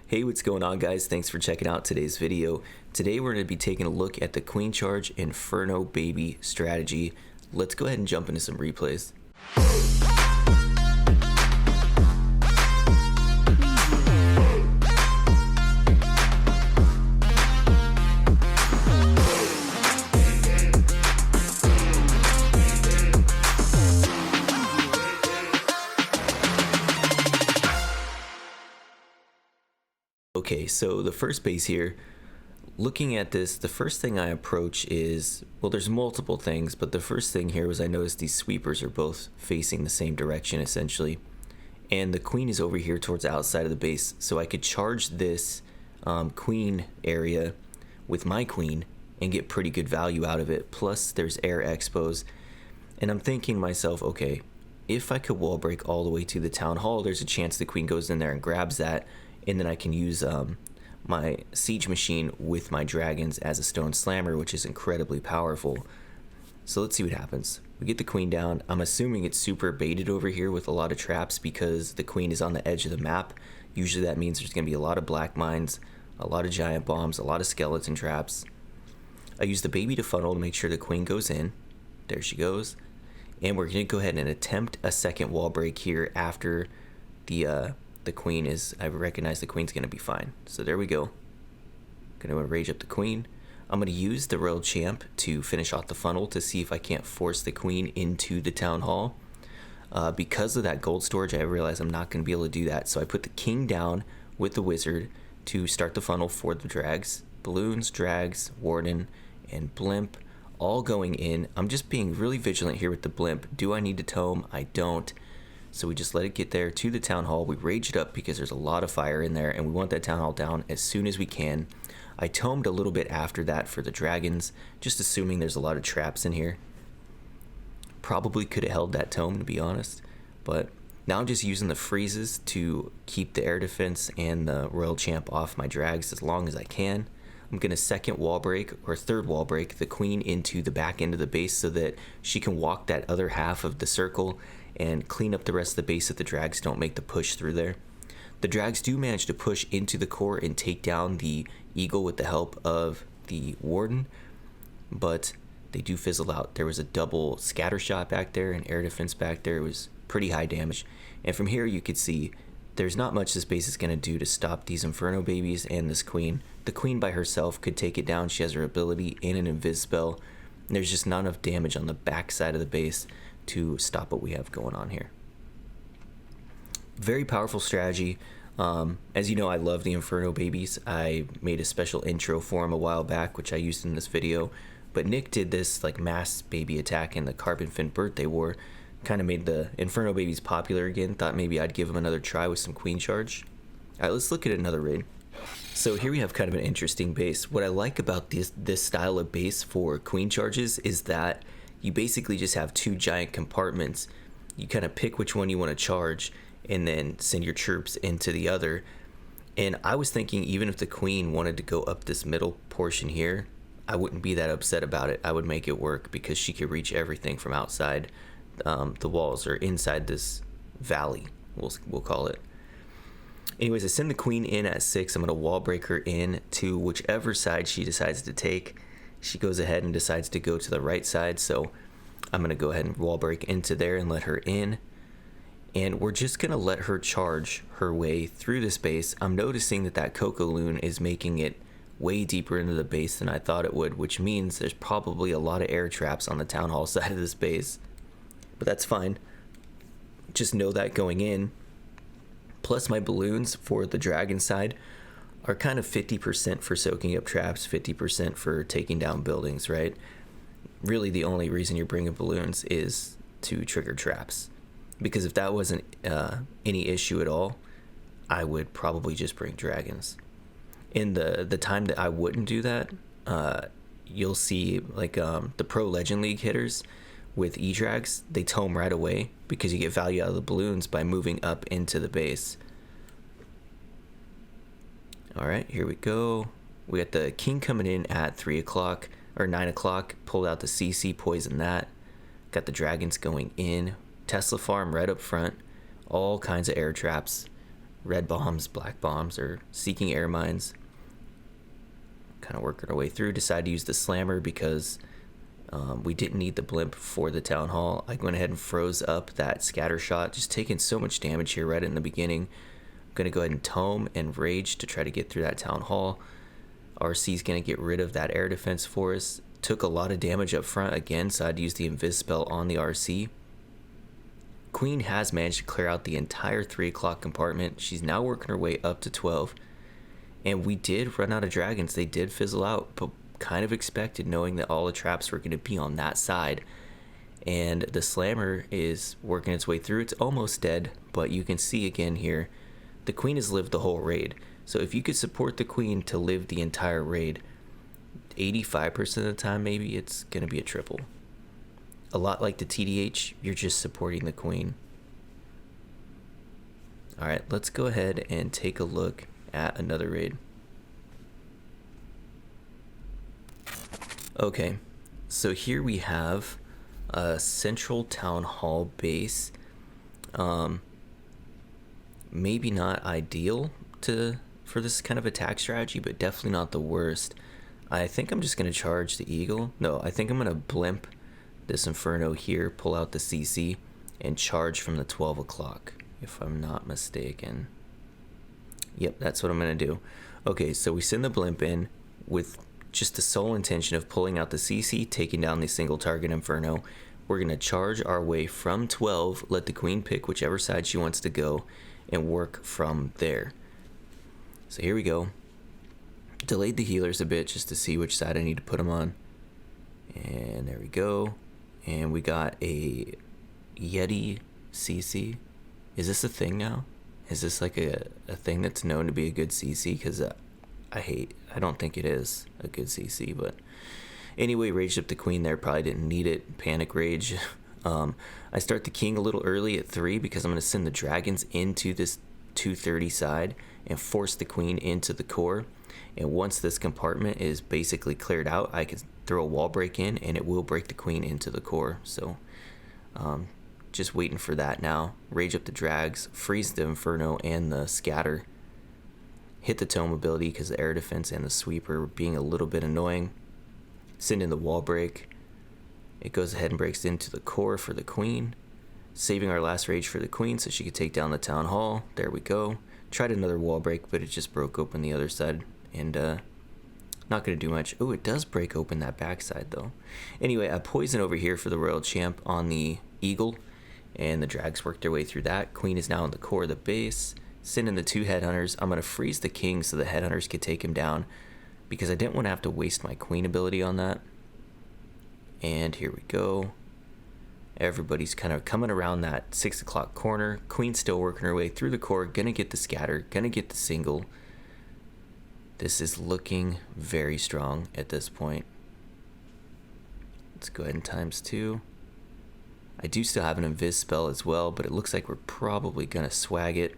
Hey, what's going on, guys? Thanks for checking out today's video. Today we're going to be taking a look at the Queen Charge Inferno Baby strategy. Let's go ahead and jump into some replays. Okay, so the first base here, looking at this, the first thing I approach is, well, there's multiple things, but the first thing here was I noticed these sweepers are both facing the same direction essentially. And the queen is over here towards the outside of the base, so I could charge this queen area with my queen and get pretty good value out of it. Plus there's air expos, and I'm thinking to myself, okay, if I could wall break all the way to the town hall, there's a chance the queen goes in there and grabs that, and then I can use my siege machine with my dragons as a stone slammer, which is incredibly powerful. So let's see what happens. We get the queen down. I'm assuming it's super baited over here with a lot of traps because the queen is on the edge of the map. Usually that means there's going to be a lot of black mines, a lot of giant bombs, a lot of skeleton traps. I use the baby to funnel to make sure the queen goes in. There she goes. And we're going to go ahead and attempt a second wall break here after the queen is, I recognize the queen's going to be fine. So there we go. Going to rage up the queen. I'm going to use the royal champ to finish off the funnel to see if I can't force the queen into the town hall. Because of that gold storage, I realize I'm not going to be able to do that. So I put the king down with the wizard to start the funnel for the drags. Balloons, drags, warden, and blimp all going in. I'm just being really vigilant here with the blimp. Do I need to tome? I don't. So we just let it get there to the town hall. We rage it up because there's a lot of fire in there and we want that town hall down as soon as we can. I tomed a little bit after that for the dragons, just assuming there's a lot of traps in here. Probably could have held that tome, to be honest, but now I'm just using the freezes to keep the air defense and the royal champ off my drags as long as I can. I'm going to second wall break, or third wall break, the queen into the back end of the base so that she can walk that other half of the circle and clean up the rest of the base if the drags don't make the push through there. The drags do manage to push into the core and take down the eagle with the help of the warden, but they do fizzle out. There was a double scatter shot back there and air defense back there. It was pretty high damage. And from here you could see there's not much this base is going to do to stop these Inferno babies and this queen. The queen by herself could take it down. She has her ability and an invis spell. And there's just not enough damage on the back side of the base to stop what we have going on here. Very powerful strategy. As you know, I love the Inferno babies. I made a special intro for them a while back, which I used in this video. But Nick did this like mass baby attack in the Carbon Fin birthday war. Kind of made the Inferno babies popular again. Thought maybe I'd give them another try with some queen charge. Alright, let's look at another raid. So here we have kind of an interesting base. What I like about this style of base for queen charges is that you basically just have two giant compartments. You kind of pick which one you want to charge and then send your troops into the other. And I was thinking even if the queen wanted to go up this middle portion here, I wouldn't be that upset about it. I would make it work because she could reach everything from outside the walls, or inside this valley, we'll call it. Anyways, I send the queen in at 6. I'm going to wall break her in to whichever side she decides to take. She goes ahead and decides to go to the right side, so I'm going to go ahead and wall break into there and let her in. And we're just going to let her charge her way through this base. I'm noticing that Coco Loon is making it way deeper into the base than I thought it would, which means there's probably a lot of air traps on the town hall side of this base. But that's fine. Just know that going in. Plus my balloons for the dragon side are kind of 50% for soaking up traps, 50% for taking down buildings, right? Really the only reason you're bringing balloons is to trigger traps. Because if that wasn't any issue at all, I would probably just bring dragons. In the time that I wouldn't do that, you'll see like the Pro Legend League hitters with E-Drags, they tome right away because you get value out of the balloons by moving up into the base. Alright, here we go. We got the king coming in at 3 o'clock or 9 o'clock. Pulled out the CC, poisoned that. Got the dragons going in. Tesla farm right up front. All kinds of air traps. red bombs, black bombs, or seeking air mines. Kind of working our way through. Decided to use the slammer because we didn't need the blimp for the town hall. I went ahead and froze up that scatter shot, just taking so much damage here right in the beginning. I'm going to go ahead and tome and rage to try to get through that town hall. RC's going to get rid of that air defense for us. Took a lot of damage up front again, so I'd use the invis spell on the RC. Queen has managed to clear out the entire 3 o'clock compartment. She's now working her way up to 12. And we did run out of dragons. They did fizzle out, but kind of expected, knowing that all the traps were going to be on that side. And the slammer is working its way through. It's almost dead, but you can see again here, the queen has lived the whole raid. So if you could support the queen to live the entire raid, 85% of the time maybe it's going to be a triple. A lot like the TDH, you're just supporting the queen. Alright, let's go ahead and take a look at another raid. Okay, so here we have a central town hall base. Maybe not ideal for this kind of attack strategy, but definitely not the worst. I think I'm just going to charge the eagle. No, I think I'm going to blimp this Inferno here, pull out the CC, and charge from the 12 o'clock, if I'm not mistaken. Yep, that's what I'm going to do. Okay, so we send the blimp in with just the sole intention of pulling out the CC, taking down the single target Inferno. We're going to charge our way from 12, let the queen pick whichever side she wants to go, and work from there. So here we go. Delayed the healers a bit just to see which side I need to put them on. And there we go. And we got a Yeti CC. Is this a thing now? Is this like a thing that's known to be a good CC? Because I don't think it is a good CC, but anyway, raged up the queen there, probably didn't need it. Panic rage. I start the king a little early at 3 because I'm going to send the dragons into this Th13 side and force the queen into the core. And once this compartment is basically cleared out, I can throw a wall break in and it will break the queen into the core. So just waiting for that now. Rage up the drags, freeze the Inferno and the scatter. Hit the tome ability because the air defense and the sweeper were being a little bit annoying. Send in the wall break. It goes ahead and breaks into the core for the queen. Saving our last rage for the queen so she could take down the town hall. There we go. Tried another wall break, but it just broke open the other side. And not going to do much. Oh, it does break open that backside though. Anyway, I poison over here for the royal champ on the eagle. And the drags worked their way through that. Queen is now in the core of the base. Send in the 2 headhunters. I'm going to freeze the king so the headhunters could take him down, because I didn't want to have to waste my queen ability on that. And here we go. Everybody's kind of coming around that 6 o'clock corner. Queen's still working her way through the core. Gonna get the scatter. Gonna get the single. This is looking very strong at this point. Let's go ahead and times 2. I do still have an invis spell as well, but it looks like we're probably gonna swag it.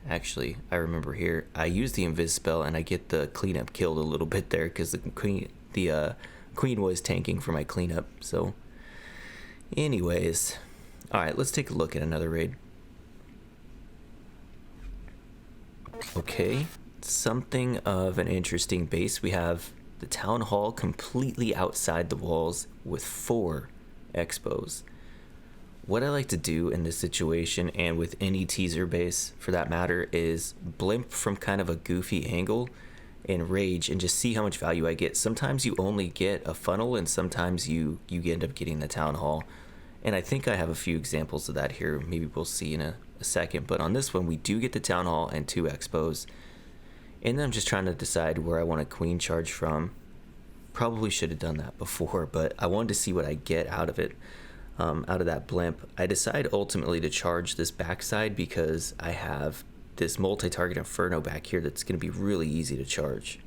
Actually, I remember here, I use the invis spell and I get the cleanup killed a little bit there because the queen was tanking for my cleanup. So anyways, alright, let's take a look at another raid. Okay, something of an interesting base. We have the town hall completely outside the walls with 4 expos. What I like to do in this situation, and with any teaser base for that matter, is blimp from kind of a goofy angle and rage and just see how much value I get. Sometimes you only get a funnel and sometimes you end up getting the town hall. And I think I have a few examples of that here. Maybe we'll see in a second. But on this one, we do get the town hall and 2 expos. And then I'm just trying to decide where I want a queen charge from. Probably should have done that before, but I wanted to see what I get out of it. Out of that blimp. I decide ultimately to charge this backside because I have this multi-target Inferno back here that's going to be really easy to charge.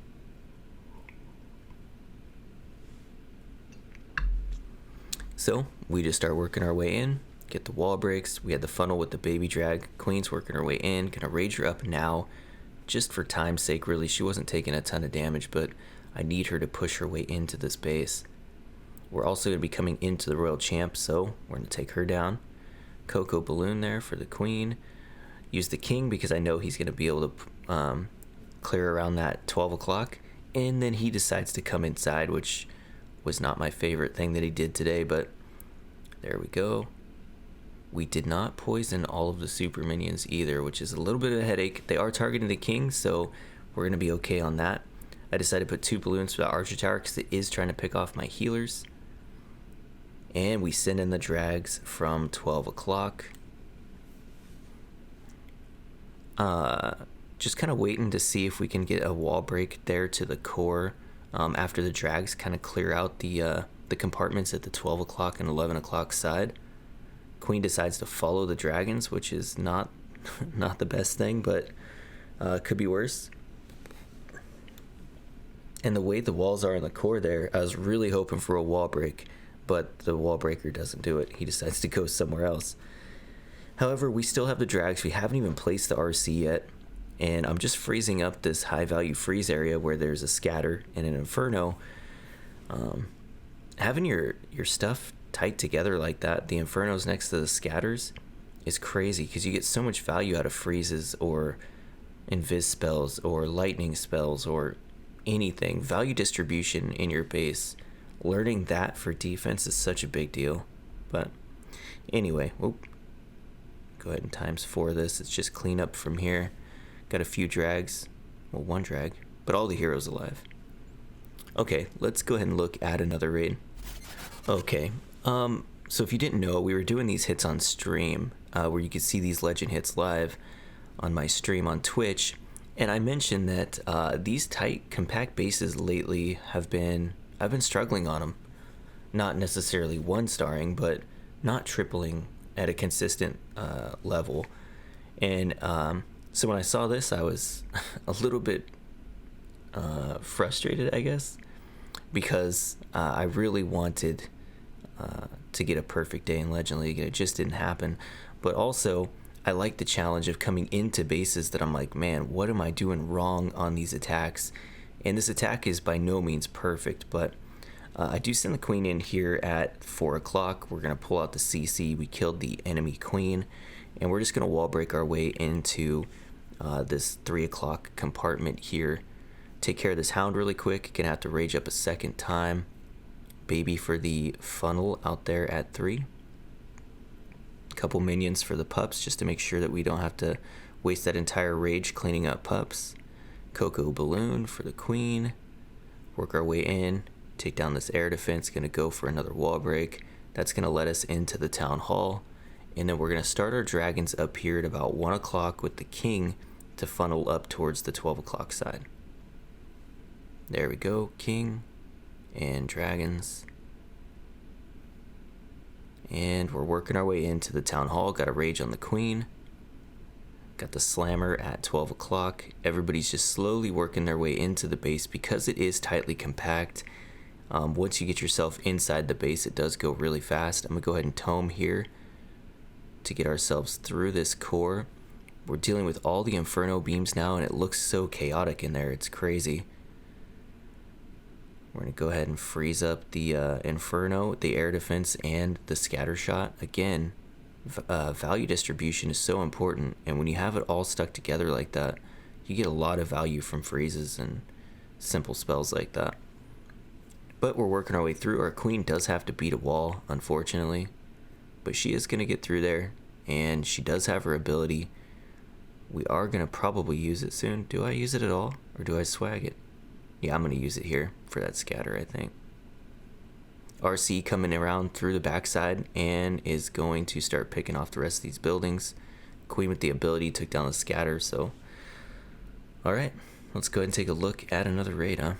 So we just start working our way in, get the wall breaks. We had the funnel with the baby drag. Queen's working her way in. Gonna rage her up now just for time's sake, really. She wasn't taking a ton of damage, but I need her to push her way into this base. We're also going to be coming into the royal champ, so we're going to take her down. Coco balloon there for the queen. use the king because I know he's going to be able to clear around that 12 o'clock. And then he decides to come inside, which was not my favorite thing that he did today, but there we go. We did not poison all of the super minions either, which is a little bit of a headache. They are targeting the king, so we're going to be okay on that. I decided to put 2 balloons for the archer tower because it is trying to pick off my healers. And we send in the drags from 12 o'clock. Just kind of waiting to see if we can get a wall break there to the core after the drags kind of clear out the compartments at the 12 o'clock and 11 o'clock side. Queen decides to follow the dragons, which is not the best thing, but could be worse. And the way the walls are in the core there, I was really hoping for a wall break, but the wall breaker doesn't do it. He decides to go somewhere else. However, we still have the drags. We haven't even placed the RC yet, and I'm just freezing up this high value freeze area where there's a scatter and an Inferno. Having your stuff tight together like that, the Infernos next to the scatters, is crazy because you get so much value out of freezes or invis spells or lightning spells or anything. Value distribution in your base, learning that for defense is such a big deal. But anyway, go ahead and times 4 this. It's just clean up from here. Got a few drags, well, 1 drag, but all the heroes alive. Okay, let's go ahead and look at another raid. Okay, so if you didn't know, we were doing these hits on stream, where you could see these legend hits live on my stream on Twitch. And I mentioned that these tight, compact bases lately I've been struggling on them. Not necessarily 1-starring, but not tripling at a consistent level. And so when I saw this, I was a little bit frustrated, I guess, because I really wanted to get a perfect day in Legend League, and it just didn't happen. But also, I like the challenge of coming into bases that I'm like, man, what am I doing wrong on these attacks? And this attack is by no means perfect, but I do send the queen in here at 4 o'clock. We're going to pull out the CC. We killed the enemy queen, and we're just going to wall break our way into this 3 o'clock compartment here. Take care of this hound really quick. Gonna have to rage up a second time. Baby for the funnel out there at 3. Couple minions for the pups just to make sure that we don't have to waste that entire rage cleaning up pups. Cocoa balloon for the queen. Work our way in. Take down this air defense. Gonna go for another wall break. That's gonna let us into the town hall. And then we're gonna start our dragons up here at about 1 o'clock with the king to funnel up towards the 12 o'clock side. There we go, king and dragons. And we're working our way into the town hall. Got a rage on the queen. Got the slammer at 12 o'clock. Everybody's just slowly working their way into the base because it is tightly compact. Once you get yourself inside the base, it does go really fast. I'm gonna go ahead and tome here to get ourselves through this core. We're dealing with all the Inferno beams now, and it looks so chaotic in there. It's crazy. We're going to go ahead and freeze up the Inferno, the air defense, and the scatter shot. Again, value distribution is so important, and when you have it all stuck together like that, you get a lot of value from freezes and simple spells like that. But we're working our way through. Our queen does have to beat a wall, unfortunately, but she is going to get through there, and she does have her ability. We are going to probably use it soon. Do I use it at all, or do I swag it? Yeah, I'm going to use it here for that scatter, I think. RC coming around through the backside and is going to start picking off the rest of these buildings. Queen with the ability took down the scatter, so... Alright, let's go ahead and take a look at another raid, huh?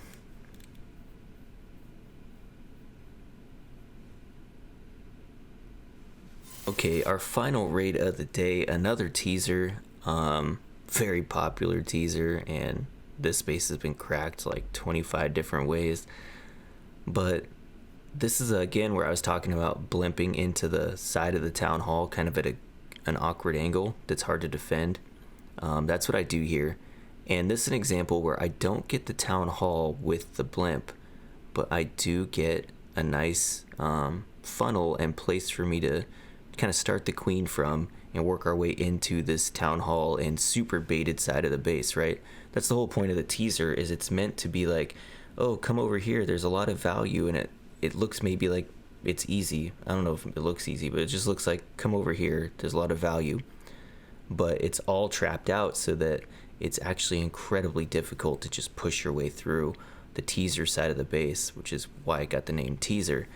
Okay, our final raid of the day, another teaser. Very popular teaser, and this space has been cracked like 25 different ways. But this is again where I was talking about blimping into the side of the town hall, kind of at an awkward angle that's hard to defend. That's what I do here. And this is an example where I don't get the town hall with the blimp, but I do get a nice funnel and place for me to kind of start the queen from and work our way into this town hall and super baited side of the base, right? That's the whole point of the teaser, is it's meant to be like, oh, come over here, there's a lot of value in it. It looks maybe like it's easy. I don't know if it looks easy, but it just looks like, come over here, there's a lot of value. But it's all trapped out so that it's actually incredibly difficult to just push your way through the teaser side of the base, which is why I got the name teaser.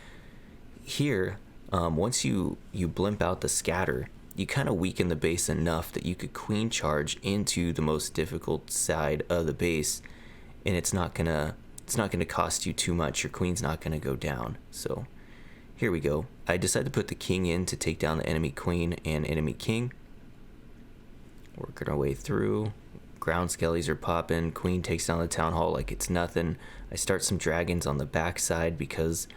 Here, once you blimp out the scatter, you kind of weaken the base enough that you could queen charge into the most difficult side of the base, and it's not gonna cost you too much. Your queen's not gonna go down. So here we go. I decided to put the king in to take down the enemy queen and enemy king. Working our way through. Ground skellies are popping. Queen takes down the town hall like it's nothing. I start some dragons on the back side because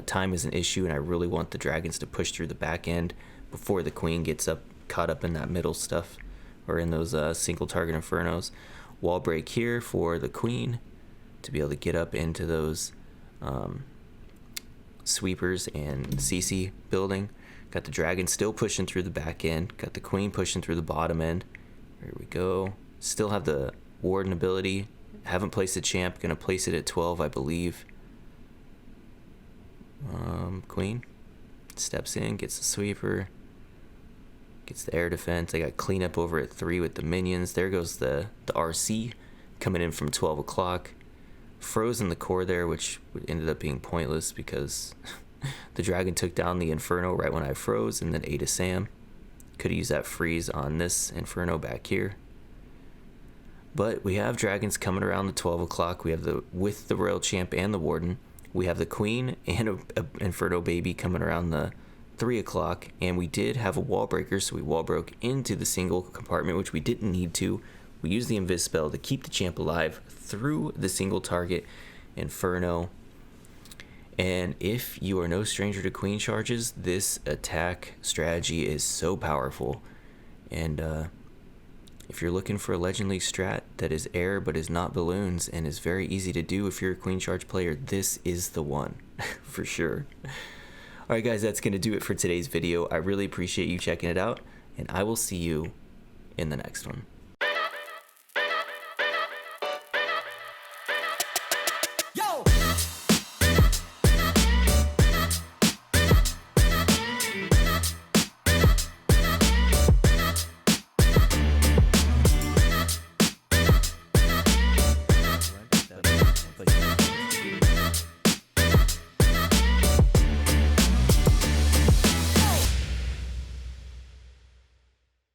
time is an issue, and I really want the dragons to push through the back end before the queen gets caught up in that middle stuff, or in those single target infernos. Wall break here for the queen to be able to get up into those sweepers and CC building. Got the dragon still pushing through the back end. Got the queen pushing through the bottom end. Here we go. Still have the warden ability. Haven't placed the champ. Gonna place it at 12, I believe. Queen steps in, gets the sweeper, gets the air defense. I got cleanup over at 3 with the minions. There goes the RC coming in from 12 o'clock. Froze in the core there, which ended up being pointless because the dragon took down the Inferno right when I froze and then ate a Sam. Could have used that freeze on this Inferno back here. But we have dragons coming around the 12 o'clock. We have with the Royal Champ and the Warden. We have the Queen and a Inferno baby coming around the 3 o'clock. And we did have a wall breaker, so we wall broke into the single compartment, which we didn't need to. We used the Invis spell to keep the champ alive through the single target Inferno. And if you are no stranger to queen charges, this attack strategy is so powerful. And if you're looking for a Legend League strat that is air but is not balloons and is very easy to do if you're a queen charge player, this is the one for sure. Alright guys, that's going to do it for today's video. I really appreciate you checking it out, and I will see you in the next one.